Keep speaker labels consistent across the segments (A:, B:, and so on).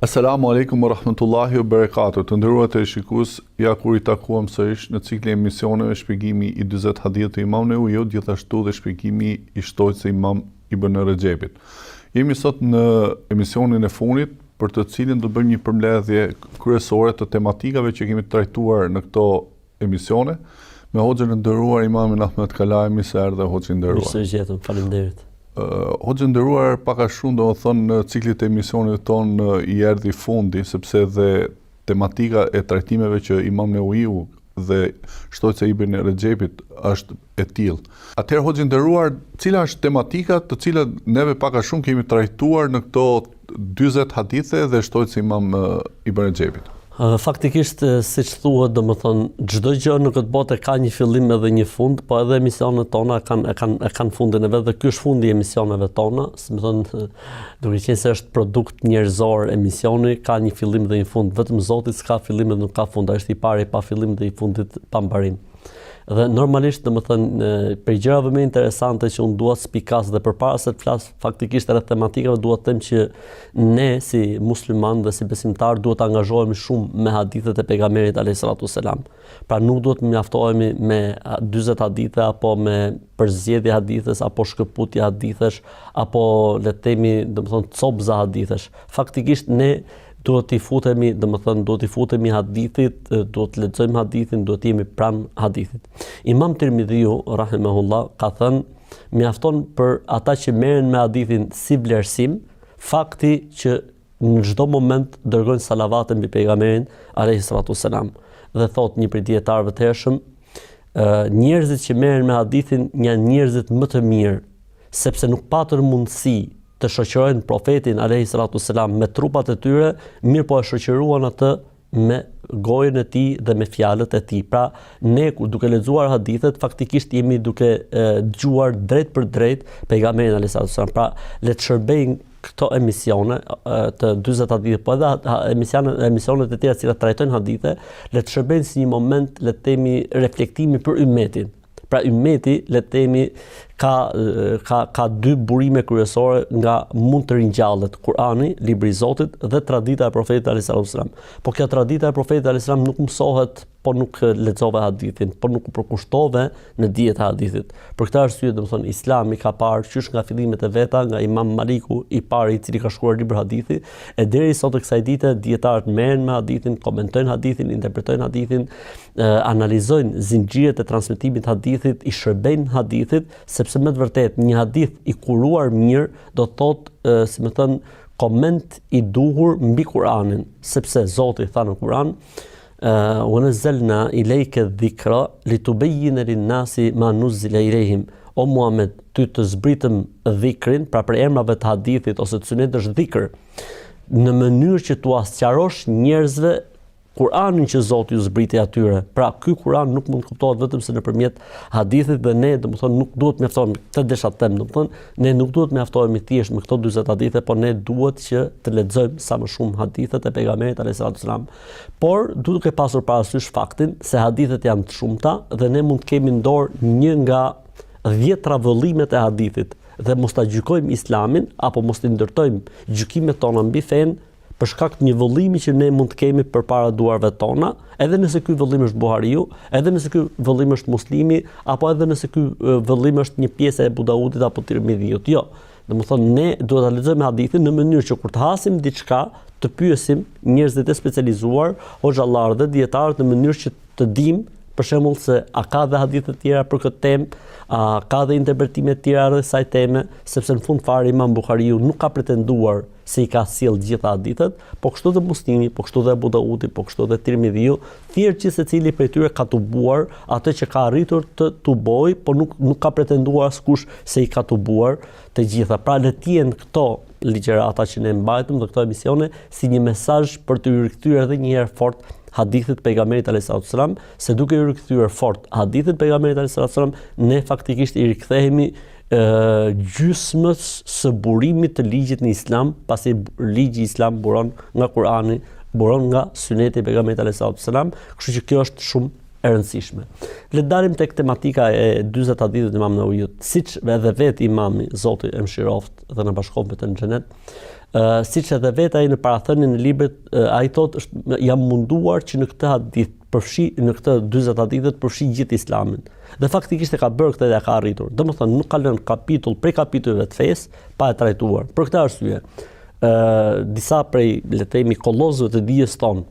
A: Assalamu alaikum wa rahmatullahi wa barakatuh. Të nderuar teleshikues, ja kur I takuam sërish në ciklin e emisioneve shpjegimi I 40 hadith të Imam Neuvijut, gjithashtu dhe shpjegimi I shtojtës së Imam Ibn Rajabit. Jemi sot në emisionin e fundit për të cilin do bëjmë një përmbledhje kryesore të tematikave që kemi trajtuar në këto emisione me hoxhën e nderuar Imamin Ahmed Kalaimi, se erdhe hoxhë I nderuar.
B: Mirë se gjetëm, faleminderit.
A: Hoxhë nderuar, pak a shumë do të thonë në ciklit e emisionit ton I erdhi fundi, sepse dhe tematika e trajtimeve që Imam Neuviu dhe shtojtës e Ibn Rajabit është e tillë. Atëherë hoxhë nderuar, cila është tematika të cilat neve pak a shumë kemi trajtuar në këto 40 hadithe dhe shtojtës e Imam Ibn Rajabit?
B: Faktikisht, siç thuhet, domethënë çdo gjë në këtë botë ka një fillim edhe një fund, po edhe emisionet tona kanë fundin e vet dhe ky është fundi I emisioneve tona, domethënë duke qenë se është produkt njerëzor emisioni, ka një fillim dhe një fund. Vetëm Zoti s'ka fillim dhe nuk ka fund, është I pari pa fillim dhe I fundit pa mbarim. Dhe normalisht, domethënë, për gjërave më interesante që unë dua spikas dhe përpara se të flas faktikisht rreth tematikave, dua të them që ne si musliman dhe si besimtar duhet të angazhohemi shumë me hadithet e pejgamberit alayhis salatu wassalam. Pra nuk duhet të mjaftohemi me 40 hadithe apo me përzgjedhje hadithes apo shkëputje hadithesh apo le të themi, domethënë, copza hadithesh. Faktikisht ne duhet t'i futemi, domethënë duhet t'i futemi hadithit, duhet të lexojmë hadithin, duhet të jemi pranë hadithit. Imam Tirmidhiu rahimahullah ka thënë, mjafton për ata që merren me hadithin si vlerësim, fakti që në çdo moment dërgojnë salavate mbi pejgamberin alayhis salatu wassalam. Dhe thot një prej dietarëve të hershëm, njerëzit që merren me hadithin janë njerëzit më të mirë, sepse nuk patën mundësi të shoqërojnë profetin alayhis salatu wassalam me trupat e tyre, mirë po e shoqëruan atë me gojën e tij dhe me fjalët e tij. Pra, ne duke lexuar hadithet, faktikisht jemi duke dëgjuar drejt për drejt pejgamberin alayhis salatu wassalam. Pra, le të shërbejnë këto emisione të 40 hadithe, po edhe emisionet e tjera që trajtojnë hadithe, le të shërbejnë si një moment, le të themi, reflektimi për ummetin. Pra ummeti, le të themi, ka dy burime kryesore nga mund të ringjallet Kurani, libri I Zotit dhe tradita e profetit alayhis salatu wassalam. Po kjo tradita e profetit alayhis salam nuk mësohet, po nuk lexove hadithin, po nuk përkushtove në dijet e hadithit. Për këtë arsye, domethënë, Islami ka parë qysh nga fillimet e veta, nga Imam Maliku I pari I cili ka shkruar libër hadithi, e deri sot kësaj dite dietarët merren me hadithin, komentojnë hadithin, interpretojnë hadithin, analizojnë zinxhiret e transmetimit të hadithit, I shërbejnë hadithit, sepse me të vërtet një hadith I kuruar mirë do të thotë, si më thënë, koment I duhur mbi Kur'anin, sepse Zoti tha në Kur'an, وَنَزَّلْنَا إِلَيْكَ الذِّكْرَ لِتُبَيِّنَ لِلنَّاسِ مَا نُزِّلَ إِلَيْهِمْ. O Muhammed, ty të zbritëm dhikrin, pra për emrave të hadithit ose të sunet është dhikr, në mënyrë që tu sqarosh njerëzve Kur'anin që Zoti ju zbriti atyre. Pra ky Kur'an nuk mund kuptohet vetëm se nëpërmjet hadithit dhe ne, domethënë, nuk duhet mjaftohemi, këtë desha të them, domethënë, ne nuk duhet mjaftohemi thjesht me këto 40 hadithe, por ne duhet që të lexojmë sa më shumë hadithet e pejgamberit alayhis salatu wassalam. Por duke pasur parasysh faktin se hadithet janë të shumta dhe ne mund të kemi në dorë një nga 10 travëllimet e hadithit dhe mos ta gjykojmë Islamin apo mos të ndërtojmë gjykimet tona mbi fen për shkak të një vëllimi që ne mund të kemi përpara duarve tona, edhe nëse ky vëllim është Buhariu, edhe nëse ky vëllim është Muslimi, apo edhe nëse ky vëllim është një pjesë e Abu Daudit apo Tirmidhiut. Jo. Domethënë ne duhet ta lexojmë hadithin në mënyrë që kur të hasim diçka, të pyesim njerëzit e specializuar, hoxhallarët dhe dietarët në mënyrë që të dimë, për shembull, se a ka dhe hadithe të tjera për këtë temë, a ka dhe interpretime të tjera rreth kësaj teme, sepse në fund fare Imam Buhariu nuk ka pretenduar se I ka sjell gjitha hadithet, po kështu dhe Muslimi, po kështu dhe Abu Daudi, po kështu dhe Tirmidhiu, thjesht që secili prej tyre ka tubuar atë që ka arritur të tuboj, po nuk ka pretenduar askush se I ka tubuar të gjitha. Pra le të jenë këto ligjërata që ne mbajtëm dhe këto emisione si një mesazh për të rikthyer edhe një herë fort hadithit pejgamberit alayhis salatu wassalam, se duke I rikthyer fort hadithit pejgamberit alayhis salatu wassalam, ne faktikisht I rikthehemi gjysmës së burimit të ligjit në Islam, pasi ligji Islam buron nga Kurani, buron nga suneti e pejgamberit alayhis salatu wassalam, kështu që kjo është shumë e rëndësishme. Le të dalim tek tematika e 40 hadithit të Imam Neuvijut. Siç edhe vetë Imami, Zoti e mëshiroft dhe na bashkon me të në xhenet, Siç edhe vetë ai në parathënien e librit ai thotë jam munduar që në këtë hadith në këtë 40 hadithe përfshi gjithë Islamin. Dhe faktikisht e ka bërë këtë dhe ka arritur. Domethënë nuk ka lënë kapitull prej kapitulleve të fesë pa e trajtuar. Për këtë arsye, disa prej le të themi kollozëve të dijes tonë,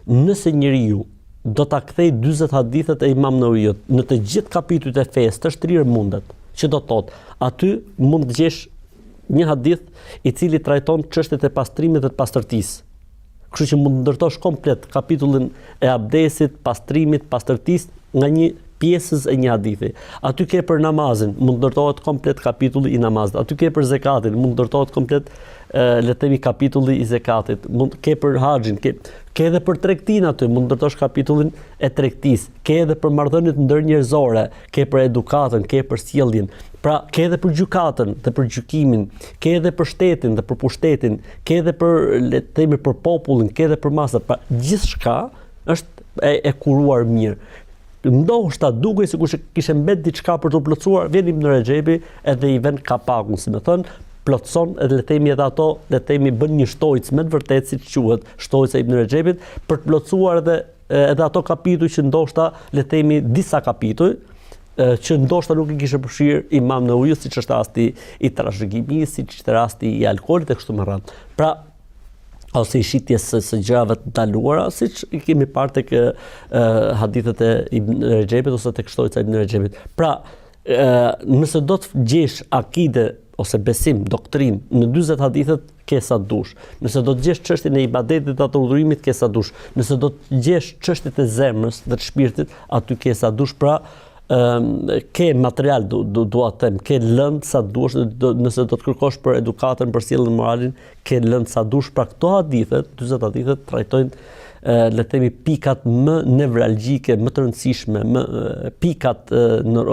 B: nëse njeriu do ta kthej 40 hadithet e Imam Nevawiut në të gjithë kapitujt e fesë, të shtrirë mundet, që do thotë, aty mund të gjesh një hadith i cili trajton çështjet e pastrimit dhe të pastërtisë. Kështu që mund të ndërtosh komplet kapitullin e abdesit, pastrimit, pastërtisë nga një pjesës e një hadithi. Aty ke për namazin, mund të ndërtohet komplet kapitulli i namazit. Aty ke për zekatin, mund të ndërtohet komplet le të themi kapitulli i zekatit. Mund ke për haxhin, ke edhe për tregtin aty, mund të ndërtosh kapitullin e tregtisë. Ke edhe për marrëdhëniet ndërnjerëzore, ke për edukatën, ke për sjelljen. Pra, ke edhe për gjykatën dhe për gjykimin, ke edhe për shtetin dhe për pushtetin, ke edhe për le të themi për popullin, ke edhe për masat. Pra, gjithçka është e kuruar mirë. Ndoshta duke sikur kishte mbet diçka për të plotësuar, vjen Ibn Rexhepi edhe i vën kapakun, si më thën, plotëson edhe le të themi edhe ato, le të themi bën një shtojcë me të vërtetë siç quhet, shtojca e Ibn Rexhepit për të plotësuar edhe ato kapituj që ndoshta le të themi disa kapituj që ndoshta nuk i kishte përfshirë Imam Nevawiu, siç është rasti i trashëgimisë, siç është rasti i alkoolit e kështu me radhë. Pra, ose i shitjes së gjërave të ndaluara, siç i kemi parë tek hadithet e Ibn Rexhepit ose tek shtojca e Ibn Rexhepit. Pra, nëse do të gjesh akide ose besim, doktrin në 40 hadithet, ke sa dush. Nëse do të gjesh çështjen e ibadetit të udhërimit, ke sa dush. Nëse do të gjesh çështjet e zemrës dhe të shpirtit, aty ke sa dush. Pra, ke material, dua të them, ke lënd sa dush, nëse do të kërkosh për edukatën, për sjelljen moralin, ke lënd sa dush. Pra këto hadithet, 40 hadithet trajtojnë le të themi pikat më nevralgjike, më të rëndësishme, më pikat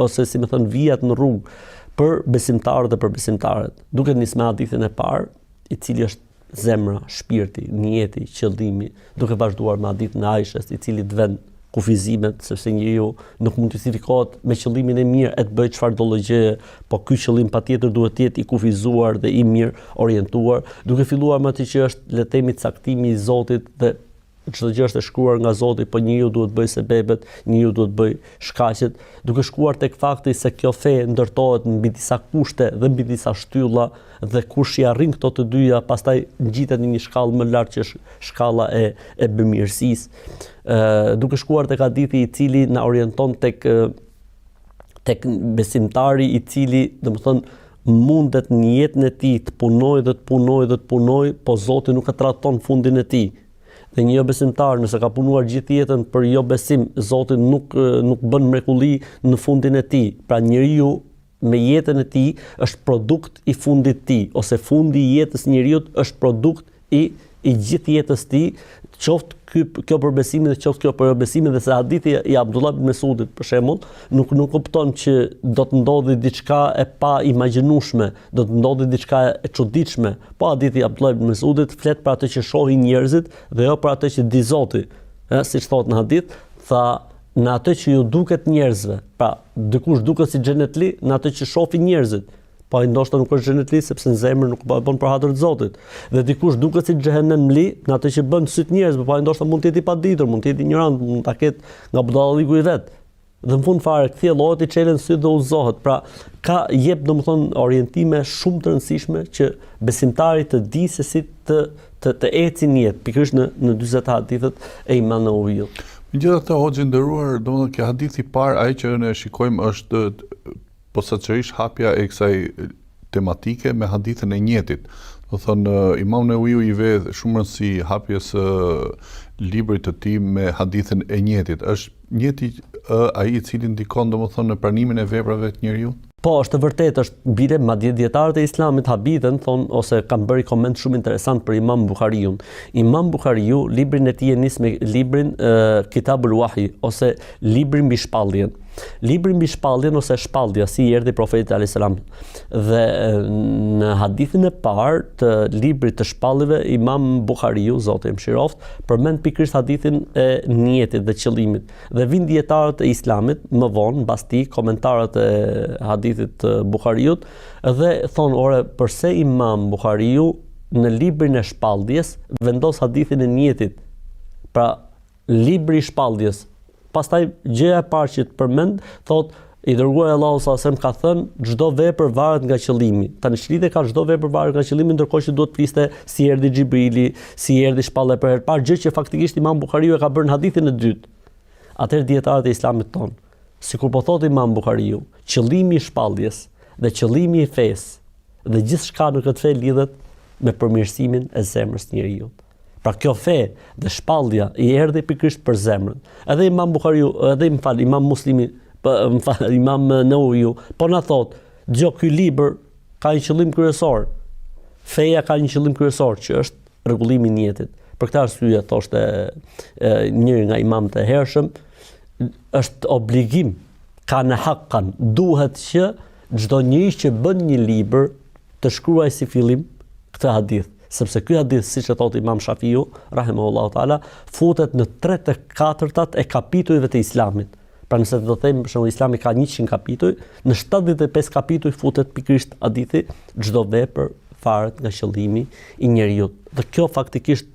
B: ose si më thon vijat në rrugë për besimtarët dhe për besimtarët. Duke nis me hadithin e parë, i cili është zemra, shpirti, niyeti, qëllimi, duke vazhduar me hadithin e Aishës, i cili të vën kufizimet, sepse njeriu nuk mund të justifikohet me qëllimin e mirë e të bëjë çfarë do lloje, po ky qëllim patjetër duhet të jetë i kufizuar dhe i mirë orientuar, duke filluar me atë që është le të themi caktimi i Zotit dhe çdo gjë është e shkruar nga Zoti, po njeriu duhet bëj sebebet, njeriu duhet bëj shkaqet, duke shkuar tek fakti se kjo fe ndërtohet mbi disa kushte dhe mbi disa shtylla dhe kush i arrin këto të dyja, pastaj ngjitet në një shkallë më lart që është shkalla e bëmirësisë. Duke shkuar tek hadithi i cili na orienton tek besimtari i cili, domethënë mundet në jetën e tij të punojë dhe të punojë dhe të punojë, po Zoti nuk e traton fundin e tij. Dhe një jo besimtar, nëse ka punuar gjithë jetën për jo besim, Zoti nuk bën mrekulli në fundin e tij. Pra njeriu me jetën e tij është produkt i fundit të tij, ose fundi i jetës së njeriu është produkt i gjithë jetës së tij, qoftë kjo për besimin dhe qoftë kjo për jo besimin, dhe se hadithi i Abdullah ibn Mesudit për shembull nuk kupton që do të ndodhi diçka e pa imagjinueshme, do të ndodhi diçka e çuditshme. Po hadithi i Abdullah ibn Mesudit flet për atë që shohin njerëzit dhe jo për atë që di Zoti. Siç thotë në hadith, tha në atë që ju duket njerëzve. Pra, dikush duket si xhenetli në atë që shohin njerëzit. Po ai ndoshta nuk është xhenetli sepse në zemër nuk bën për hatër të Zotit. Dhe dikush duket si xhehenemli në atë që bën syt njerëzve, po ai ndoshta mund të jetë i paditur, mund të jetë ignorant, mund ta ketë nga budalliku i vet. Dhe në fund fare kthjellohet i çelën syt dhe udhëzohet. Pra ka jep domethënë orientime shumë të rëndësishme që besimtari të di se si të ecë në jetë, pikërisht në 40 hadithet e Imam Nevawiut.
A: Megjithatë, hoxhë nderuar, domethënë që hadithi i parë ai që ne shikojmë është posaçërisht hapja e kësaj tematike me hadithën e njetit. Do thonë Imam Nevawiu i ve shumë rëndësi hapjes librit të tij me hadithën e njetit. Është njeti ai i cili ndikon domethënë në pranimin e veprave të njeriu?
B: Po, është vërtet, është bile madje dietarët e Islamit habiten thon ose kanë bërë koment shumë interesant për Imam Buhariun. Imam Buhariu, librin e tij e nis me librin Kitabul Wahi ose libri mbi shpalljen. Libri mbi shpalljen ose shpallja, si i erdhi profeti alayhis salam. Dhe në hadithin e parë të librit të shpalljeve, Imam Buhariu, Zoti e mëshiroft, përmend pikërisht hadithin e niyetit dhe qëllimit. Dhe vin dietarët e Islamit më vonë, mbas tij, komentarët e hadithit të Buhariut dhe thonë, ore, përse Imam Buhariu në librin e shpalljes vendos hadithin e niyetit. Pra libri i shpalljes. Pastaj gjëja e parë që të përmend thot i dërguari Allahu sallallahu alajhi wasallam ka thënë çdo vepër varet nga qëllimi. Tani çlidhe ka çdo vepër varet nga qëllimi, ndërkohë që duhet fliste si erdhi Xhibrili, si erdhi shpallja për herë parë, gjë që faktikisht Imam Buhariu e ka bërë në hadithin e dytë. Atëherë dietarët e Islamit ton, sikur po thotë Imam Buhariu, qëllimi i shpalljes dhe qëllimi i fesë dhe gjithçka në këtë fe lidhet me përmirësimin e zemrës së njeriu. Pra kjo fe dhe shpallja i erdhi pikërisht për zemrën. Edhe Imam Buhariu, edhe Imam Muslimi, Imam Nawawi, po na thot, ky libër ka një qëllim kryesor. Feja ka një qëllim kryesor që është rregullimi i niyetit. Për këtë arsye thoshte njëri nga imamët e hershëm, është obligim, kanë haqqan, duhet që çdo njeri që bën një libër të shkruaj si fillim këtë hadith, sepse ky hadith, siç e thot Imam Shafiu, rahimahullahu taala, futet në 3/4 e kapitujve të Islamit. Pra nëse do të them për shembull Islami ka 100 kapituj, në 75 kapituj futet pikërisht hadithi, çdo vepër varet nga qëllimi i njeriu. Dhe kjo faktikisht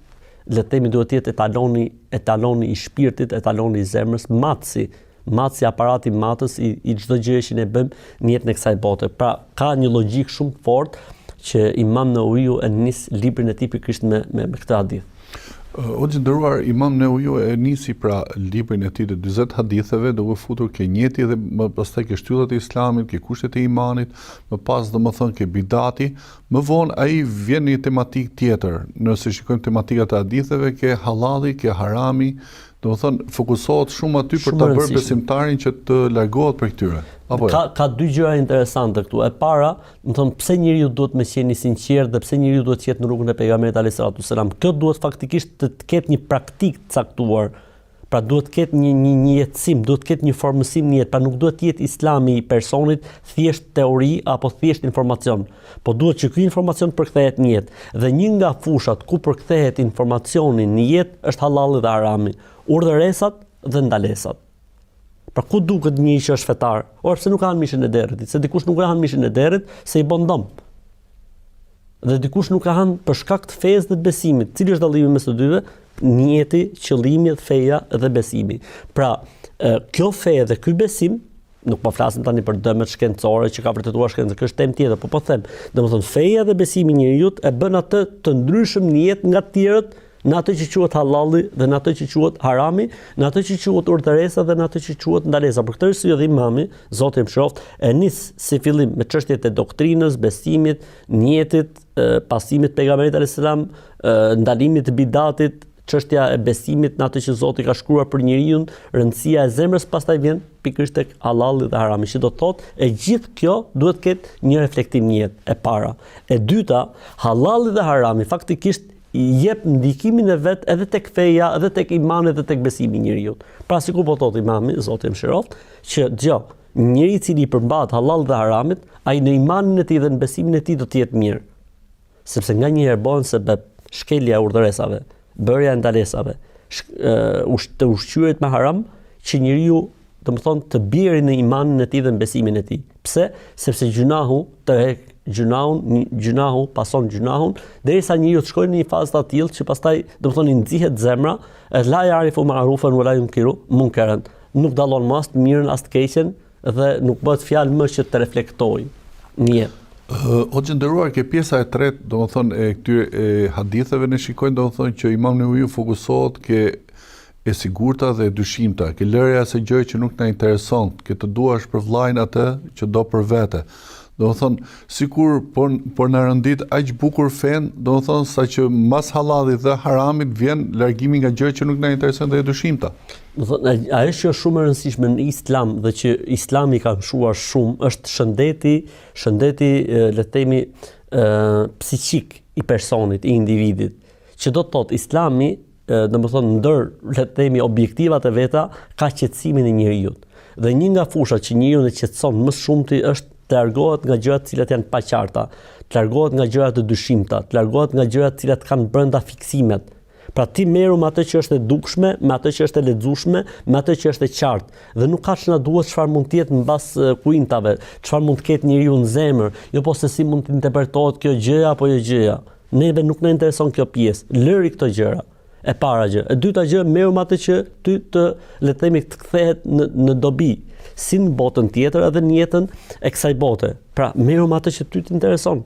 B: le të themi duhet të jetë etaloni i shpirtit, etaloni i zemrës, matësi aparati matës i çdo gjëje që ne bëjmë në jetën e kësaj bote. Pra ka një logjik shumë fort që Imam Nawawiu e nis librin e tij pikërisht me këtë hadith.
A: O nderuar, Imam Nawawiu e nisi pra librin e tij të 40 haditheve duke futur ke njeti dhe më pastaj ke shtyllat e Islamit, ke kushtet e imanit, më pas domethënë ke bidati, më vonë ai vjen në një tematikë tjetër. Nëse shikojmë tematikat e haditheve, ke halali, ke harami, domethënë fokusohet shumë aty për ta bërë besimtarin që të largohet prej këtyre. Apo
B: ka dy gjëra interesante këtu. E para, domethënë pse njeriu duhet të qenë i sinqert dhe pse njeriu duhet të jetë në rrugën e pejgamberit alayhis salatu wasalam. Kjo duhet faktikisht të ketë një praktikë të caktuar. Pra duhet të ketë një jetësim, duhet të ketë një formësim në jetë, pra nuk duhet të jetë Islami i personit thjesht teori apo thjesht informacion, po duhet që ky informacion përkthehet në jetë. Dhe një nga fushat ku përkthehet informacioni në jetë është halali dhe harami, urdhëresat dhe ndalesat. Pra ku duket një që është fetar, ose pse nuk ka mishin e derrit, se dikush nuk ka mishin e derrit se i bën dëm. Dhe dikush nuk ka për shkak të fesë dhe të besimit. Cili është dallimi mes të dyve? Niyeti, qëllimi, feja dhe besimi. Pra, kjo fe dhe ky besim, nuk po flasim tani për dëmet shkencore që ka vërtetuar shkenca, kjo është temë tjetër, po them, domethënë feja dhe besimi i njeriu e bën atë të ndryshëm në jetë nga të tjerët, në atë që quhet halali dhe në atë që quhet harami, në atë që quhet urdhëresa dhe në atë që quhet ndalesa. Për këtë arsye dhe Imami, Zoti më shëroft, e nis si fillim me çështjet e doktrinës, besimit, niyetit, pasimit pejgamberit alayhis salam, ndalimit të bidatit, çështja e besimit në atë që Zoti ka shkruar për njeriu, rëndësia e zemrës, pastaj vjen pikërisht tek halali dhe harami. Që do të thotë, e gjithë kjo duhet të ketë një reflektim në jetë, e para. E dyta, halali dhe harami faktikisht i jep ndikimin e vet edhe tek feja, edhe tek imani dhe tek besimi i njeriu. Pra sikur po thotë Imami, Zoti më shëroft, që njeriu i cili i përmbahet halal dhe haramit, ai në imanin e tij dhe në besimin e tij do të jetë mirë. Sepse nganjëherë bëhen sebeb shkelja e urdhëresave, bërja e ndalesave, të ushqyeret me haram, që njeriu domethënë të bjerë në imanin e tij dhe në besimin e tij. Pse? Sepse gjunahu tërheq gjunahu pason gjunahun, derisa njeriu të shkojë në një fazë të tillë që pastaj domethënë i nxihet zemra, la ya'rifu ma'rufan wa la yunkiru munkaran. Nuk dallon as të mirën as të keqen dhe nuk bëhet fjalë më që të reflektojë në jetë.
A: O nderuar, ke pjesa e tretë, domethënë e këtyre haditheve ne shikojmë domethënë që Imam Nawawi fokusohet ke e sigurta dhe e dyshimta, ke lërja se gjë që nuk na intereson, ke të duash për vllajin atë që do për vete. Domethënë, sikur por na rëndit aq bukur fen, domethënë saqë mas halallit dhe haramit vjen largimi nga gjërat që nuk na interesojnë dhe e dyshimta.
B: Domethënë, ajo që është shumë e rëndësishme në Islam dhe që Islami ka mshuar shumë është shëndeti le të themi psiqik i personit, i individit. Që do të thotë Islami, domethënë ndër le të themi objektivat e veta ka qetësimin e njeriu. Dhe një nga fushat që njeriu e qetëson më shumti është të largohet nga gjërat të cilat janë të paqarta, të largohet nga gjërat të dyshimta, të largohet nga gjërat të cilat kanë brenda fiksimet. Pra ti merru me atë që është e dukshme, me atë që është e lexueshme, me atë që është e qartë, dhe nuk ka ç'na duhet çfarë mund të jetë mbas kuintave, çfarë mund të ketë njeriu në zemër, jo po se si mund të interpretohet kjo gjëja apo jo gjëja. neve nuk na intereson kjo pjesë. Lëri këto gjëra. E para gjë. E dyta gjë, merru me atë që ty të le të themi të kthehet në dobi, si në botën tjetër edhe në jetën e kësaj bote. Pra, merru me atë që ty të intereson.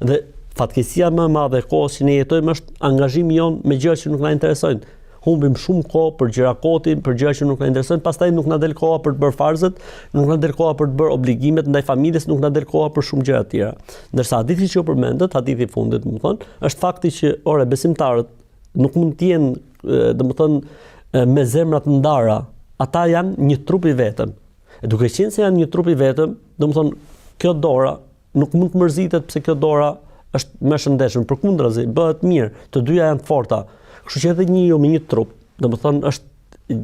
B: Dhe fatkeqësia më e madhe e kohës që ne jetojmë është angazhimi jon me gjëra që nuk na interesojnë. Humbim shumë kohë për gjëra kotin, për gjëra që nuk na interesojnë, pastaj nuk na del koha për të bërë farzët, nuk na del koha për të bërë obligimet ndaj familjes, nuk na del koha për shumë gjëra të tjera. Ndërsa hadithi që u përmendet, hadithi i fundit, është fakti që besimtarët nuk mund të jenë, me zemra të ndara. Ata janë një trup i vetëm. E duke qenë se janë një trup i vetëm, kjo dora nuk mund të mërzitet pse kjo dora është më e shëndetshme, përkundrazi, bëhet mirë, të dyja janë të forta. Kështu që edhe njeriu me një trup, është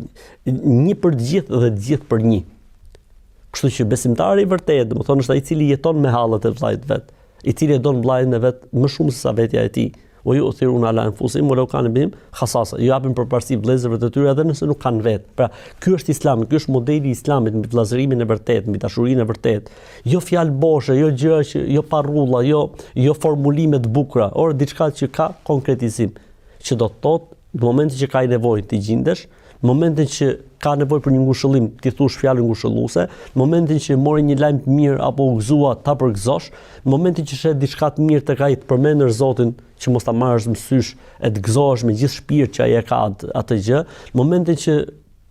B: një për të gjithë dhe të gjithë për një. Kështu që besimtari i vërtet, është ai i cili jeton me hallet e vllait vet, i cili e don vllain e vet më shumë se sa vetja e tij. O ju thirruna ala anfusihim walau kana bihim khasasa. Ju japin përparësi vëllezërve të tyre edhe nëse nuk kanë vet. Pra, ky është Islami, ky është modeli i Islamit mbi vëllazërimin e vërtet, mbi dashurinë e vërtet. Jo fjalë boshe, jo gjëra që jo parrulla, jo formulime të bukura, or diçka që ka konkretizim, që do të thotë në momentin që ka nevojë të gjendesh, në momentin që ka nevojë për një ngushëllim, ti thush fjalën ngushëlluese, në momentin që mori një lajm të mirë apo u gëzua, ta përgëzosh, në momentin që shet diçka të mirë tek ai të përmendësh Zotin, që mos ta marrësh mësysh e të gëzohesh me gjithë shpirt që ai e ka atë gjë, në momentin që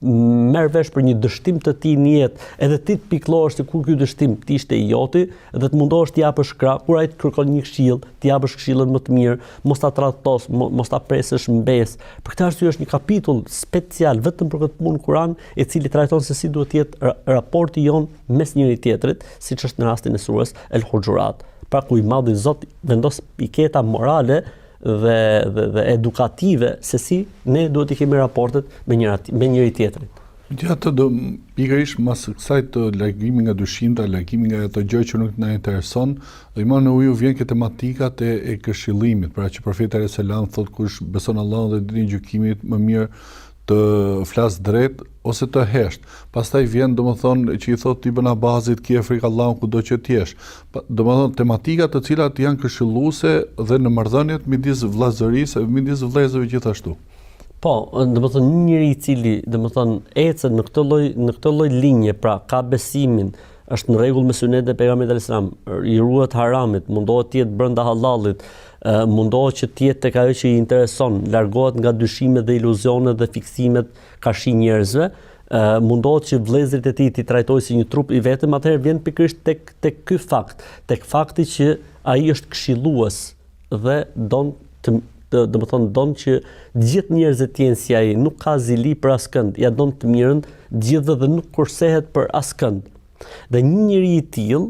B: merr vesh për një dështim të tij në jetë, edhe ti të pikëllohesh se kur ky dështim ti ishte i joti dhe të mundohesh të japësh krah, kur ai të kërkon një këshill, të japësh këshillën më të mirë, mos ta tradhtos, mos ta presësh mbes. Për këtë arsye është një kapitull special vetëm për këtë punë Kur'an, i cili trajton se si duhet të jetë raporti jon mes njëri tjetrit, siç është në rastin e surës El Hujurat. Pra ku i madhi Zot vendos piketa morale dhe edukative se si ne duhet të kemi raportet me njëri tjetrin.
A: Gjatë pikërisht mas kësaj të largimit nga dyshimta, largimit nga ato gjë që nuk na intereson, dhe më në uju vjen ke tematikat e këshillimit, pra që profeti alayhis salam thotë kush beson Allahun dhe ditën e gjykimit, më mirë të flas drejt ose të hesht. Pastaj vjen domethënë që i thotë Ibn Abbasit ki frikë Allahun kudo që të jesh. Domethënë tematika të cilat janë këshilluese dhe në marrëdhëniet midis vëllazërisë, midis vëllezërve gjithashtu.
B: Po, domethënë një njeri i cili ecën në këtë lloj linje, pra ka besimin, është në rregull me sunetin e pejgamberit alayhis salam, i ruhet haramit, mundohet të jetë brenda halallit, mundohet që të jetë tek ajo që i intereson, largohet nga dyshimet dhe iluzionet dhe fiksimet karshi njerëzve, mundohet që vëllezërit e tij t'i trajtojë si një trup i vetëm, atëherë vjen pikërisht tek ky fakt, tek fakti që ai është këshillues dhe don që gjithë njerëzit të jenë si ai, nuk ka zili për askënd, ja don të mirën gjithë dhe nuk kursehet për askënd. Dhe një njeri i tillë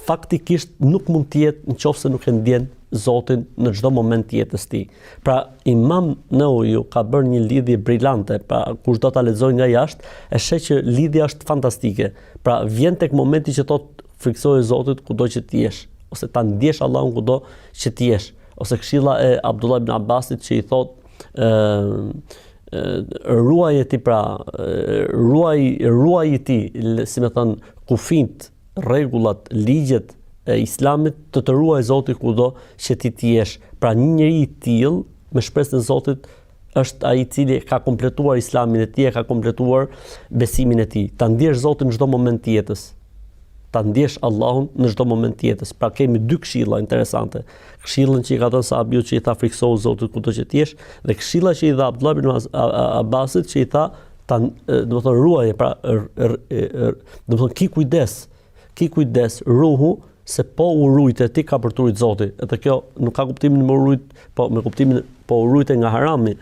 B: faktikisht nuk mund të jetë nëse nuk e ndjen Zotin në çdo moment të jetës së tij. Pra Imam Nawawi ka bërë një lidhje brillante, pra kushdo ta lexojë nga jashtë, e sheh që lidhja është fantastike. Pra vjen tek momenti që thotë friksoje Zotit kudo që të jesh, ose ta ndjesh Allahun kudo që të jesh, ose këshilla e Abdullah ibn Abbasit që i thotë ruaje ti, pra ruaji ti, si më thon, kufit, rregullat, ligjet e Islamit të ruaj Zoti kudo që ti të jesh. Pra një njeri i tillë me shpresën e Zotit është ai i cili ka kompletuar Islamin e tij, ka kompletuar besimin e tij. Ta ndjesh Zotin në çdo moment të jetës. Ta ndjesh Allahun në çdo moment të jetës. Pra kemi dy këshilla interesante. Këshillën që i ka dhënë sahabiu që i tha friksohu Zotit kudo që të jesh, dhe këshilla që i dha Abdullah ibn Abbasit që i tha domethënë ruaje, pra domethënë ki kujdes, ruhu se po u rujte ti ka për të rujt Zoti. Edhe kjo nuk ka kuptimin me rujt, po me kuptimin po u rujte nga harami,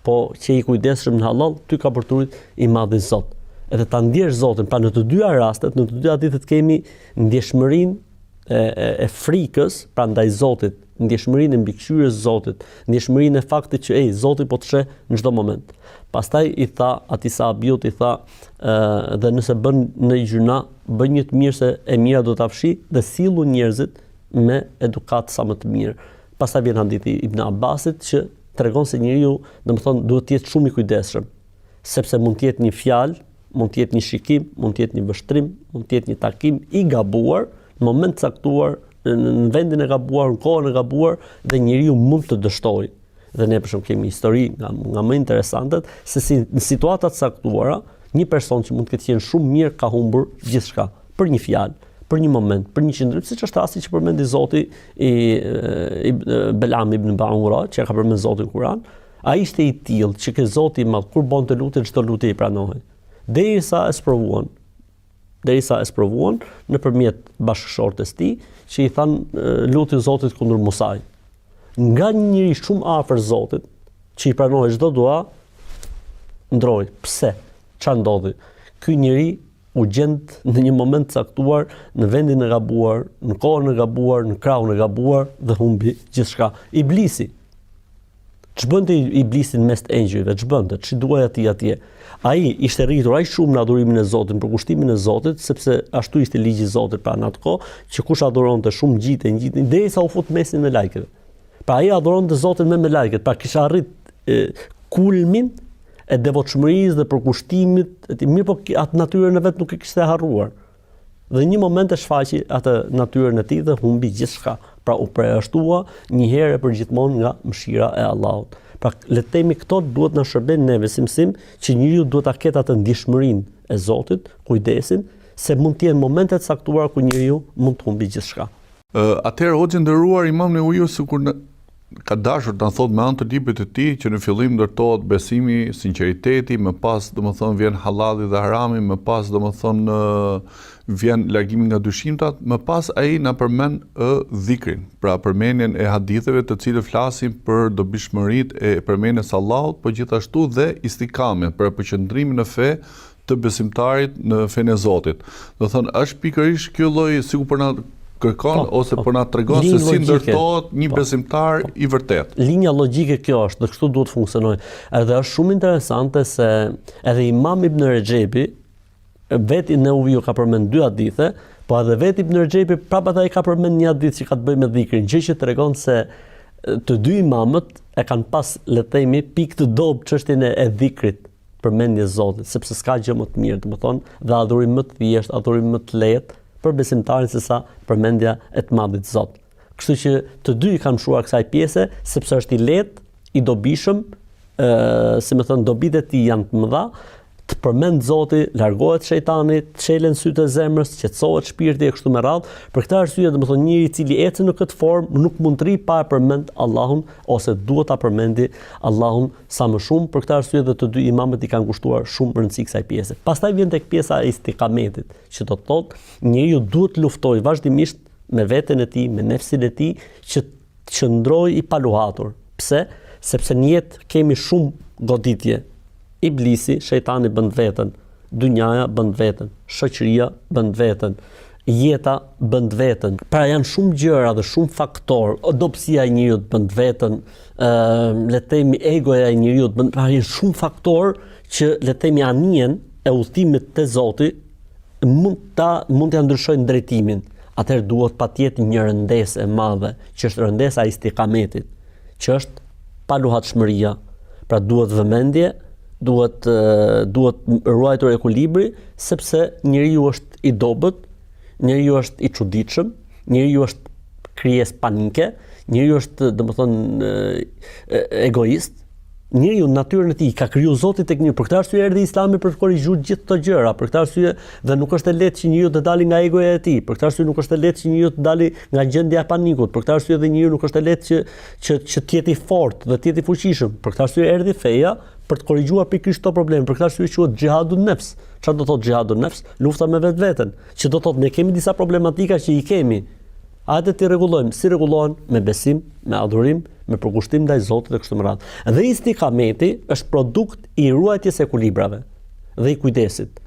B: po që i kujdesshëm në halal, ty ka për të rujt i madhi Zot. Edhe ta ndjesh Zotin, pra në të dyja rastet, në të dyja ditët kemi ndjeshmërinë e frikës, pra ndaj Zotit, ndjeshmërinë e mbikëqyrjes së Zotit, ndjeshmërinë e faktit që Zoti po të sheh në çdo moment. Pastaj i tha atij sahabiut, i tha dhe nëse bën në gjuna, bën një të mirë se e mira do ta fshi dhe sillu njerëzit me edukat sa më të mirë. Pastaj vjen hadithi Ibn Abbasit që tregon se njeriu, domethënë, duhet të jetë shumë i kujdesshëm, sepse mund të jetë një fjalë, mund të jetë një shikim, mund të jetë një vështrim, mund të jetë një takim i gabuar në moment caktuar në vendin e gabuar, në kohën e gabuar dhe njeriu mund të dështojë. Dhe ne për shembull kemi histori nga më interesantet se si në situata të caktuara një person që mund të ketë qenë shumë mirë ka humbur gjithçka për një fjalë, për një moment, për një qëndrim, siç është rasti që përmendi Zoti i Belam ibn Baura, që ka përmendur Zoti në Kur'an, ai ishte i tillë që ke Zoti i Madh kur bonte lutje, çdo lutje i pranohej. Derisa e sprovuan nëpërmjet bashkëshortes tij që i than lutje Zotit kundër Musaj. Nga një njeri shumë afër Zotit, që i pranohej çdo dua, ndroi. Pse? Ç'a ndodhi? Ky njeri u gjend në një moment caktuar në vendin e gabuar, në kohën e gabuar, në krahun e gabuar dhe humbi gjithçka. Iblisi. Ç'bënte Iblisi në mes të engjëjve? Ç'bënte? Ç'i duaj atje? Ai ishte rritur aq shumë në adhurimin e Zotit, në përkushtimin e Zotit, sepse ashtu ishte ligji i Zotit pra në atë kohë, që kush adhuronte shumë ngjitej derisa u fut mesin me lajkeve. Pra ai adhuronte Zotin me lajket, pra kisha arrit kulmin e devotshmërisë dhe përkushtimit, mirë po atë natyrën e vet nuk e kishte harruar. Dhe një moment e shfaqi atë natyrën e tij dhe humbi gjithçka. Pra u përjashtua një herë për gjithmonë nga mëshira e Allahut. Pra le të themi këto duhet na shërbejnë neve si mësim që njeriu duhet ta ketë atë ndjeshmërinë e Zotit, kujdesin se mund të jenë momente të caktuara ku njeriu mund të humbi gjithçka.
A: Atëherë hoxhë nderuar Imam Nevoiu sikur ka dashur ta thot me anë të librit të tij që në fillim ndërtohet besimi, sinqeriteti, më pas domethënë vjen halali dhe harami, më pas domethënë vjen largimi nga dyshimtat, më pas ai na përmend dhikrin, pra përmendjen e haditheve të cilët flasin për dobishmëritë e përmendjes së Allahut, por gjithashtu dhe istikamen, për përqendrimin në fe të besimtarit në fenë e Zotit. Do thonë është pikërisht ky lloj sikur për na kërkon ose po na tregon se si ndërtohet një besimtar i vërtet.
B: Linja logjike kjo është, dhe kështu duhet funksionojë. Edhe është shumë interesante se edhe Imam Ibn Rexhepi vetë Nevoiu ka përmend 2 hadithe, po edhe vetë Ibn Rexhepi prapë ai ka përmend një hadith që ka të bëjë me dhikrin, gjë që tregon se të dy imamët e kanë pas, le të themi, pikë të dobët çështjen e dhikrit, përmendjes Zotit, sepse s'ka gjë më të mirë, domethënë, dhe adhurim më të thjeshtë, adhurim më të lehtë për besimtarin se sa përmendja e të Madhit Zot. Kështu që të dy i kanë mshuar kësaj pjese sepse është i lehtë, i dobishëm, si më thënë, dobitë e tij janë të mëdha, të përmend Zoti, largohet shejtani, çelen sytë e zemrës, qetësohet shpirti e kështu me radhë. Për këtë arsye, domethënë, njëri i cili ecën në këtë formë nuk mund të rri pa përmend Allahun ose duhet ta përmendi Allahun sa më shumë. Për këtë arsye dhe të dy imamët i kanë kushtuar shumë rëndësi kësaj pjese. Pastaj vjen tek pjesa e istikametit, që do të thotë njeriu duhet luftojë vazhdimisht me veten e tij, me nefsin e tij, që të qëndrojë i paluhatur. Pse? Sepse në jetë kemi shumë goditje. Iblisi, shejtani bën veten, dynjaja bën veten, shoqëria bën veten, jeta bën veten. Pra janë shumë gjëra dhe shumë faktorë. Dobësia e njeriu bën veten, le të themi egoja e njeriu bën, pra janë shumë faktorë që le të themi anijen e udhëtimit te Zoti mund t'ia ndryshojnë drejtimin. Atëherë duhet patjetër një rëndesë e madhe, që është rëndesa e istikametit, që është paluhatshmëria. Pra duhet vëmendje, duhet ruajtur ekuilibri, sepse njeriu është i dobët, njeriu është i çuditshëm, njeriu është krijesë panike, njeriu është domethënë egoist. Njeriu në natyrën e tij ka krijuar Zoti tek njeriu. Për këtë arsye erdhi Islami për të korrigjuar gjithë këto gjëra. Për këtë arsye dhe nuk është e lehtë që njeriu të dalë nga egoja e tij. Për këtë arsye nuk është e lehtë që njeriu të dalë nga gjendja e panikut. Për këtë arsye dhe njeriu nuk është e lehtë që të jetë i fortë dhe të jetë i fuqishëm. Për këtë arsye erdhi feja për të korrigjuar pikërisht këto probleme. Për këtë arsye quhet xhihadun nefs. Çfarë do thotë xhihadun nefs? Lufta me vetveten. Që do thotë ne kemi disa problematika që i kemi. Hajde ti rregullojmë, si rregullohen me besim, me adhurim, me përkushtim ndaj Zotit e kështu me radhë. Dhe istikameti është produkt i ruajtjes së ekuilibrave dhe i kujdesit.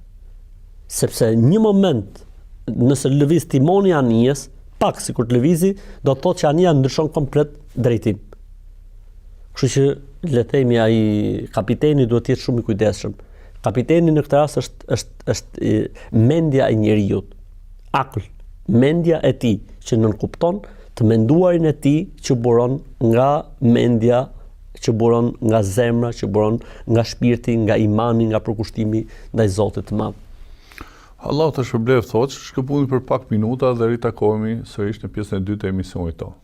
B: Sepse një moment nëse lëviz timoni i anijes, pak sikur të lëvizi, do të thotë që anija ndryshon komplet drejtim. Kështu që le të themi ai kapiteni duhet të jetë shumë i kujdesshëm. Kapiteni në këtë rast është mendja e njeriu, akl, mendja e tij që nënkupton të menduarin e tij që buron nga mendja, që buron nga zemra, që buron nga shpirti, nga imani, nga përkushtimi ndaj Zotit të Madh.
A: Allah të shpërblet thotë, shkëpuni për pak minuta dhe ritakohemi sërish në pjesën e dytë e emisionit tonë.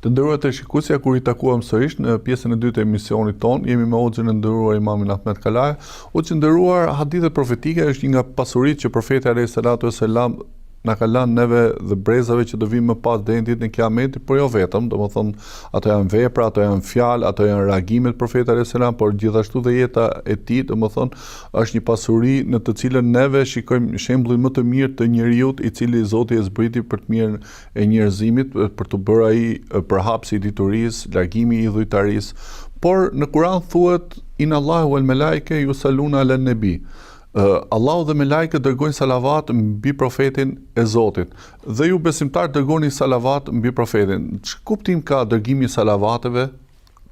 A: Të nderuar të shikuesja, kur i takuam sërish në pjesën e dytë e emisionit ton, jemi me Hoxhën e nderuar Imamin Ahmet Kalaj. Hoxhë nderuar, hadithet profetike është një nga pasuritë që profeti alayhis salatu wassalam na ka lënë neve dhe brezave që do vinë më pas deri në ditën e Kiametit, por jo vetëm, domethënë ato janë vepra, ato janë fjalë, ato janë reagimet profetit alayhis salam, por gjithashtu dhe jeta e tij, domethënë është një pasuri në të cilën neve shikojmë shembullin më të mirë të njeriu i cili Zoti e zbriti për të mirën e njerëzimit, për të bërë ai përhapsi i diturisë, largimi i idhujtarisë. Por në Kur'an thuhet inna Allahu wal malaike yusalluna ala nabi. Allahu dhe me lajke dërgojnë salavat mbi profetin e Zotit. Dhe ju besimtar dërgoni salavat mbi profetin. Që kuptim ka dërgimi salavateve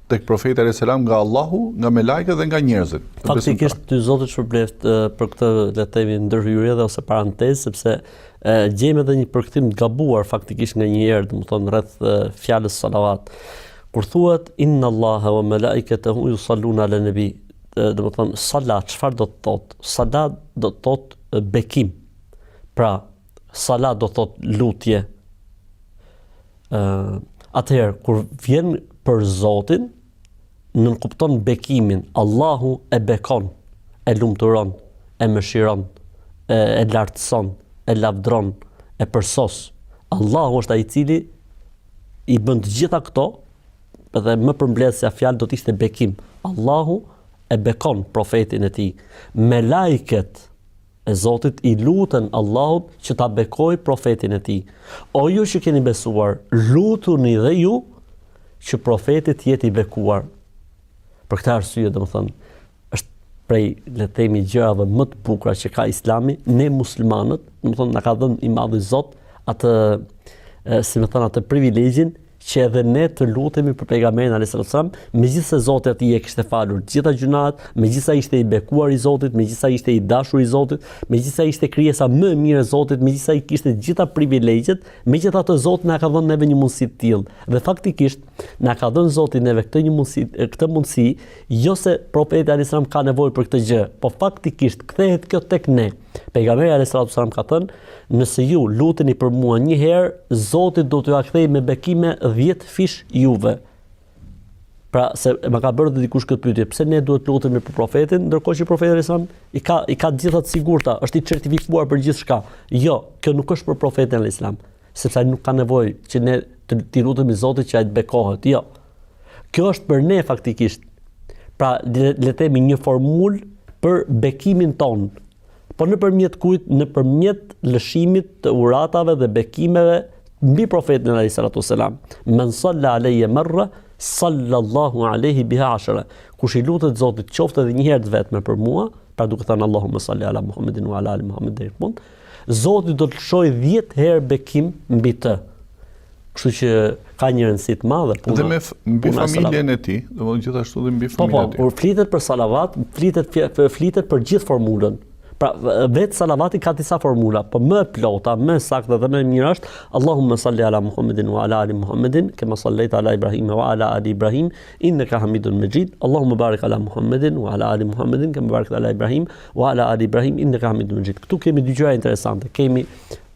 A: tek profeti alayhis salam nga Allahu, nga me lajke dhe nga njerëzit?
B: Faktikisht ty Zotit shpërbleft për këtë le të themi ndërhyrje dhe ose parantezë, sepse gjejmë edhe një përkthim të gabuar faktikisht nga një herë, domethënë rreth fjalës salavat. Kur thuhet inna Allaha wa malaikatahu yusalluna ala nabi, do të thonë salat, çfarë do të thotë? Salat do të thotë bekim. Pra, salat do të thotë lutje. Atëherë kur vjen për Zotin, nënkupton bekimin. Allahu e bekon, e lumturon, e mëshiron, e lartëson, e lavdron, e përsos. Allahu është ai i cili i bën të gjitha këto, dhe më përmbledhja fjalë do të ishte bekim. Allahu e bekon profetin e tij. Me lajket e Zotit i lutën Allahut që ta bekoj profetin e tij. O ju që keni besuar, lutuni dhe ju që profeti të jetë i bekuar. Për këtë arsye, domethënë, është prej le të themi gjërave më të bukura që ka Islami, ne muslimanët, domethënë na ka dhënë i Madhi Zot atë atë privilegjin që edhe ne të lutemi për pejgamberin alayhis salam, megjithëse Zoti atij e kishte falur të gjitha gjunat, megjithëse ishte i bekuar i Zotit, megjithëse ishte i dashur i Zotit, megjithëse ishte krijesa më e mirë e Zotit, megjithëse i kishte të gjitha privilegjet, megjithatë Zoti na ka dhënë neve një mundësi të tillë. Dhe faktikisht na ka dhënë Zoti neve këtë mundësi, jo se profeti alayhis salam ka nevojë për këtë gjë, po faktikisht kthehet kjo tek ne. Pejgamberi alayhis salam ka thënë, nëse ju luteni për mua një herë, Zoti do t'ju kthejë me bekime 10 fish juve. Pra, se më ka bërë dhe dikush këtë pyetje, pse ne duhet lutemi për profetin, ndërkohë që profeti alayhis salam i ka të gjitha të sigurta, është i certifikuar për gjithçka. Jo, kjo nuk është për profetin alayhis salam, sepse ai nuk ka nevojë që ne të lutemi Zotit që ai të bekohet. Jo. Kjo është për ne faktikisht. Pra, le të themi një formulë për bekimin ton. Po nëpërmjet kujt? Nëpërmjet lëshimit të uratave dhe bekimeve mbi profetin alayhis salatu wassalam. Men salla alayya marra sallallahu alayhi biha 10. Kush i lutet Zotit qoftë edhe një herë të vetme për mua, pra duke thënë Allahumma salli ala Muhammedin wa ala ali Muhammedin, Zoti do të lëshojë 10 herë bekim mbi të. Kështu që ka një rëndësi të madhe puna.
A: Dhe mbi familjen e tij, domethënë gjithashtu dhe mbi familjen e tij.
B: Po, kur flitet për salavat, flitet për gjithë formulën. Pra, vetë salavati ka disa formula, po më e plota, më e saktë dhe më e mirë është Allahumma salli ala Muhammedin wa ala ali Muhammedin, kema sallaita ala Ibrahim wa ala ali Ibrahim, innaka Hamidun Majid. Allahumma barik ala Muhammedin wa ala ali Muhammedin, kema barakta ala Ibrahim wa ala ali Ibrahim, innaka Hamidun Majid. Këtu kemi dy gjëra interesante. Kemi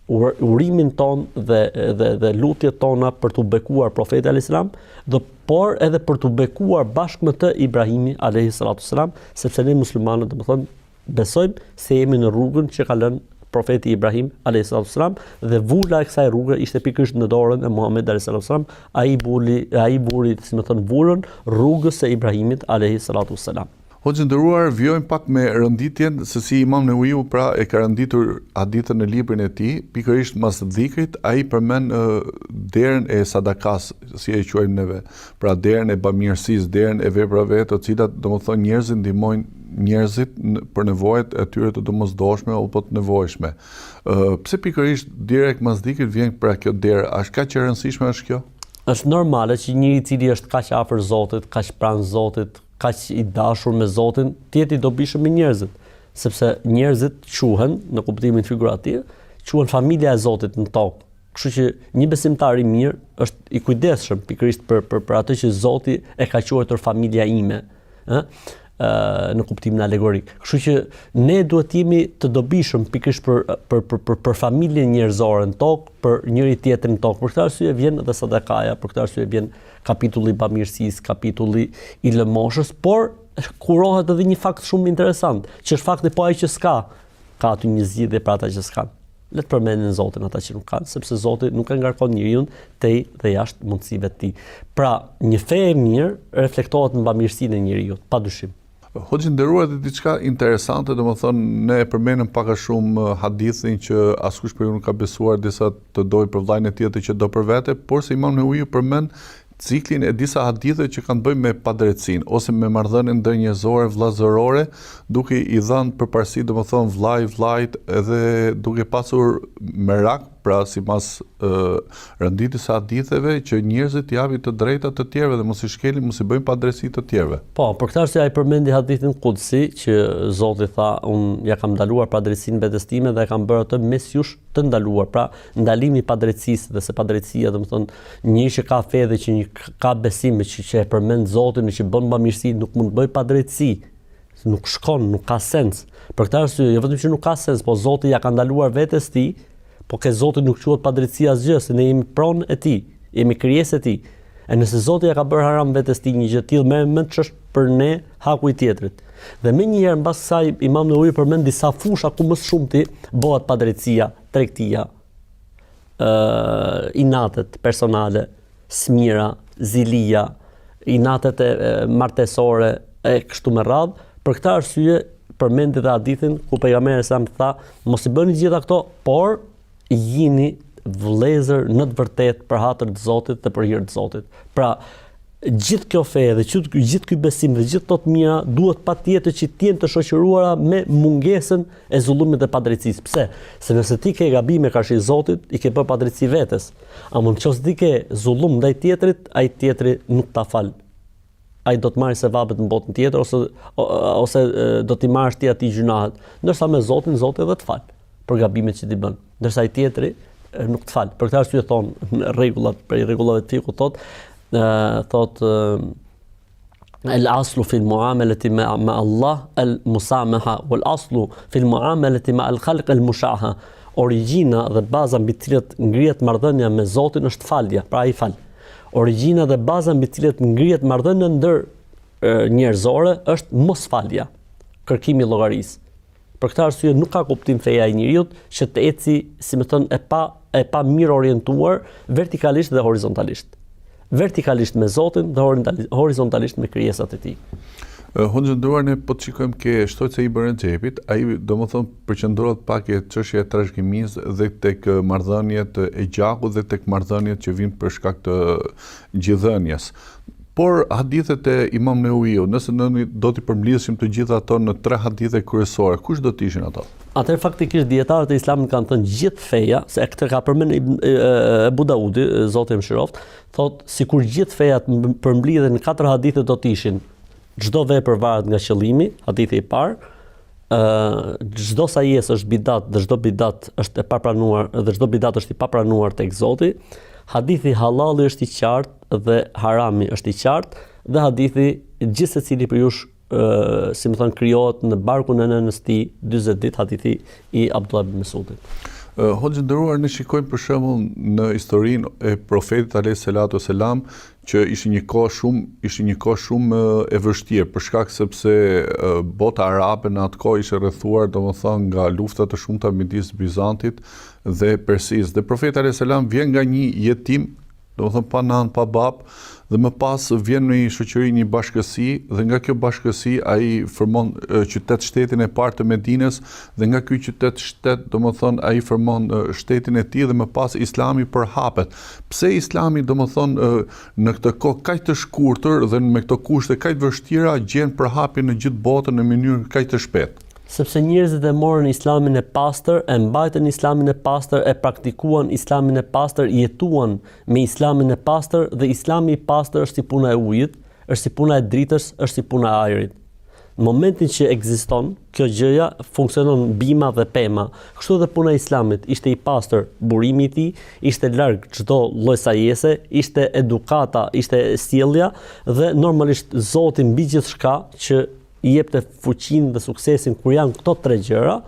B: urimin ton dhe lutjet tona për të bekuar profetin alayhis salam, por edhe për të bekuar bashkë me të Ibrahimi alayhis salatu wassalam, sepse ne muslimanët domethënë besojmë se jemi në rrugën që ka lënë profeti Ibrahim alayhis salam, dhe vula e kësaj rruge ishte pikërisht në dorën e Muhamedit alayhis salam. Ai buri, si më thon, vurën rrugës së Ibrahimit alayhis salam.
A: Hoxhë nderuar, vjojmë pak me rënditjen se si Imam Newawiu pra e ka rënditur hadithën në librin e tij, pikërisht mas dhikrit, ai përmend derën e sadakas, si e quajmë neve, pra derën e bamirësisë, derën e veprave të cilat domethënë njerëzit ndihmojnë njerëzit për nevojat e tyre të domosdoshme apo të nevojshme. Pse pikërisht direkt mas dhikrit vjen pra kjo derë? A është kaq e rëndësishme është kjo?
B: Është normale që njëri i cili është kaq afër Zotit, kaq pranë Zotit, kaq i dashur me Zotin, të jetë i dobishëm me njerëzit, sepse njerëzit quhen, në kuptimin figurativ, quhen familja e Zotit në tokë. Kështu që një besimtar i mirë është i kujdesshëm pikërisht për atë që Zoti e ka quajtur familja ime, në kuptimin alegorik. Kështu që ne duhet jemi të dobishëm pikërisht për familjen njerëzore në tokë, për njëri tjetrin në tokë. Për këtë arsye vjen edhe sadakaja, për këtë arsye vjen kapitulli i bamirësisë, kapitulli i lëmoshës, por kurohet edhe një fakt shumë interesant, që është fakti po ai që s'ka, ka aty një zgjidhje për ata që s'kan. Le të përmendin Zotin ata që nuk kanë, sepse Zoti nuk e ngarkon njeriu tej dhe jashtë mundësive të tij. Pra, një fe e mirë reflektohet në bamirësinë e njeriu, padyshim.
A: Hoxhë nderuar, dhe diçka interesante, domethënë ne e përmendëm pak a shumë hadithin që askush për ju nuk ka besuar disa të dojë për vllajën e tjetër që do për vete, por se Imam Nevaviu përmend ciklin e disa hadithe që kanë bëjmë me padrejtësinë ose me marrëdhënien ndërnjerëzore vllazërore, duke i dhënë përparësi domethënë vllajt edhe duke pasur merak, pra sipas rënditjes së haditheve, që njerëzit japin të drejta të tjerëve dhe mos i shkelin, mos i bëjnë padrejtësi të tjerëve.
B: Po, për këtë arsye ai përmendi hadithin Qudsi që Zoti tha, unë ja kam ndaluar padrejtësinë vetes time dhe e kam bërë atë mes jush të ndaluar. Pra, ndalimi i padrejtësisë dhe se padrejtësia, domethënë njëri që ka fe dhe që ka besim që e përmend Zotin, që bën bamirësi, nuk mund të bëj padrejtësi. Nuk shkon, nuk ka sens. Për këtë arsye, jo vetëm që nuk ka sens, po Zoti ja ka ndaluar vetes tij, po ke Zoti nuk quhet padrejtësi asgjë, se ne jemi pronë e tij, jemi krijesë e tij. E nëse Zoti ja ka bërë haram vetes tij një gjë të tillë, më ç'është për ne haku i tjetrit. Dhe më njëherë mbas kësaj Imam Nevaviu përmend disa fusha ku më shumti bëhet padrejtësia, tregtia, inatet personale, smira, zilia, inatet martesore e kështu me radhë. Për këtë arsye përmendi dhe hadithin ku pejgamberi sa më tha, mos i bëni gjitha këto, por jini vëllezër në të vërtetë për hatër të Zotit dhe për hir të Zotit. Pra, gjithë kjo fe dhe gjithë ky besim dhe gjithë këto të mira duhet patjetër që të jenë të shoqëruara me mungesën e zullumit dhe padrejtësisë. Pse? Se nëse ti ke gabime karshi Zotit, i ke bërë padrejtësi vetes. Ama nëse ti ke zullum ndaj tjetrit, ai tjetri nuk ta fal. Ai do të marrë sevapet në botën tjetër ose do t'i marrësh ti atij gjunahet. Ndërsa me Zotin, Zoti edhe të fal për gabimet që ti bën. Ndërsa ai tjetri nuk të fal. Për këtë arsye thon rregullat, për rregullave të fikut thot el aslu fil muamelati ma Allah el musamaha wal aslu fil muamelati ma al khalq el mushaha. Origjina dhe baza mbi të cilat ngrihet marrëdhënia me Zotin është falja, pra ai fal. Origjina dhe baza mbi të cilat ngrihet marrëdhënia ndër njerëzore është mosfalja, kërkimi i llogarisë. Për këtë arsye nuk ka kuptim feja e njeriu që të eci, si më thon, e pa mirë orientuar vertikalisht dhe horizontalisht. Vertikalisht me Zotin dhe horizontalisht me krijesat e tij.
A: Hoxhë nderuar, ne po të shikojmë ke shtojtës e Ibn Rexhepit, ai domethënë përqendrohet pak e çështja e trashëgimisë dhe tek marrëdhëniet e gjakut dhe tek marrëdhëniet që vijnë për shkak të gjithëdhënies. Por hadithet e Imam Nevaviu, nëse ne do t'i përmbledhsim të gjitha ato në 3 hadithe kryesore, kush do të ishin ato?
B: Atëherë faktikisht dietarët e Islamit kanë thënë gjithë feja, se këtë ka përmend Abu Daudi, Zoti e mëshiroft, thotë sikur gjithë fejat përmbledhen në 4 hadithe do të ishin: çdo vepër varet nga qëllimi, hadithi i parë, çdo sajes është bidat dhe çdo bidat është e papranuar dhe çdo bidat është i papranuar tek Zoti, hadithi halali është i qartë dhe harami është i qartë, dhe hadithi gjithë secili për jush si më thënë krijohet në barkun e nënës tij 40 ditë, hadithi i Abdullah ibn Mesudit.
A: Hoxhë nderuar, ne shikojmë për shembull në historinë e profetit alayhis salatu wassalam që ishte një kohë shumë e vështirë për shkak sepse bota arabe në atë kohë ishte rrethuar domethënë nga lufta të shumta midis Bizantit dhe Persisë. Dhe profeti alayhis salam vjen nga një jetim, domethënë pa nan, pa bab, dhe më pas vjen në një shoqëri, një bashkësi, dhe nga kjo bashkësi ai formon qytet-shtetin e parë të Medinës, dhe nga ky qytet-shtet, domethënë ai formon shtetin e tij dhe më pas Islami përhapet. Pse Islami domethënë në këtë kohë kaq të shkurtër dhe me këto kushte kaq të vështira gjen përhapjen në gjithë botën në mënyrë kaq të shpejtë?
B: Sepse njerëzit e morën Islamin e pastër, e mbajtën Islamin e pastër, e praktikuan Islamin e pastër, jetuan me Islamin e pastër, dhe Islami i pastër është si puna e ujit, është si puna e dritës, është si puna e ajrit. Në momentin që ekziston, kjo gjëja funksionon bima dhe pema. Kështu edhe puna e Islamit, ishte i pastër burimi i tij, ishte larg çdo lloj sajese, ishte edukata, ishte sjellja dhe normalisht Zoti mbi gjithçka që i jepte fuqinë dhe suksesin kur janë këto tre gjëra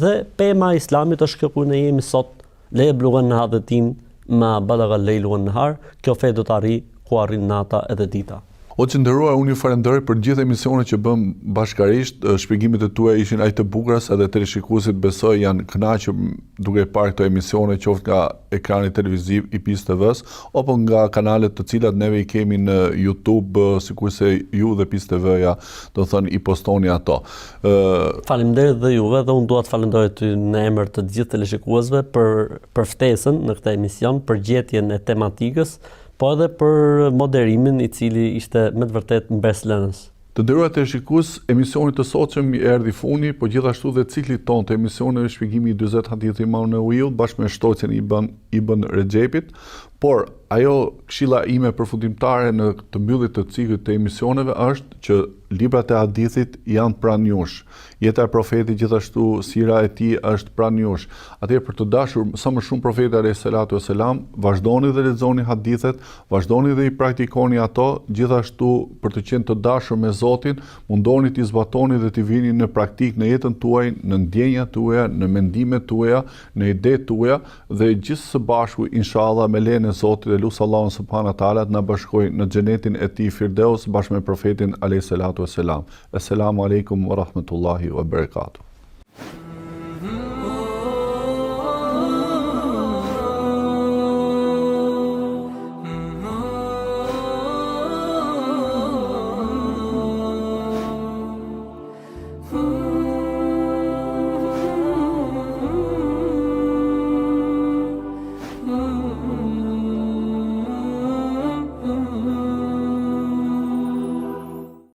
B: dhe pema e Islamit është kjo ku ne jemi sot, le yablughan hadhatin ma balagha al-layl wan-nahar, kjo fe do të arrijë ku arrin nata edhe dita.
A: O që ndëruar, unë ju falenderoj për gjithë emisionet që bëm bashkarisht, shpjegimet e tuaja ishin aq të bukura edhe teleshikuesit besoj janë kënaqur duke parë këto emisione qoftë nga ekrani televiziv i PIS TV-s apo nga kanalet të cilat neve i kemi në YouTube, sikurse ju dhe PIS TV-ja do thënë i postoni ato.
B: Faleminderit dhe juve dhe unë dua të falenderoj ty në emër të gjithë teleshikuesve për ftesën në këtë emision, për gjetjen e tematikës, po edhe për moderimin i cili ishte me të vërtet mbreslënës.
A: Të nderuar teleshikues, emisioni të sotshëm i erdhi funi, po gjithashtu dhe cikli ton të emisioneve shpjegimi i 40 hadithe Imam Newawiut bashkë me shtocjen Ibn Rexhepit, por ajo këshilla ime përfundimtare në të mbyllit të ciklit të emisioneve është që librat e hadithit janë pranë jush. Jeta e profetit gjithashtu sira e tij është pranë jush. Atëherë për të dashur sa më shumë profetit alayhis salatu wassalam, vazhdoni dhe lexoni hadithet, vazhdoni dhe i praktikoni ato, gjithashtu për të qenë të dashur me Zotin, mundoni t'i zbatoni dhe t'i vini në praktik në jetën tuaj, në ndjenjat tuaja, në mendimet tuaja, në idetë tuaja dhe gjithë së bashku inshallah me lejen e Zotit dhe lut Allahun subhanahu wa taala të na bashkojë në xhenetin e tij Firdaus bashkë me profetin alayhis salatu wassalam. Assalamu alaikum wa rahmatullahi wa barakatuh.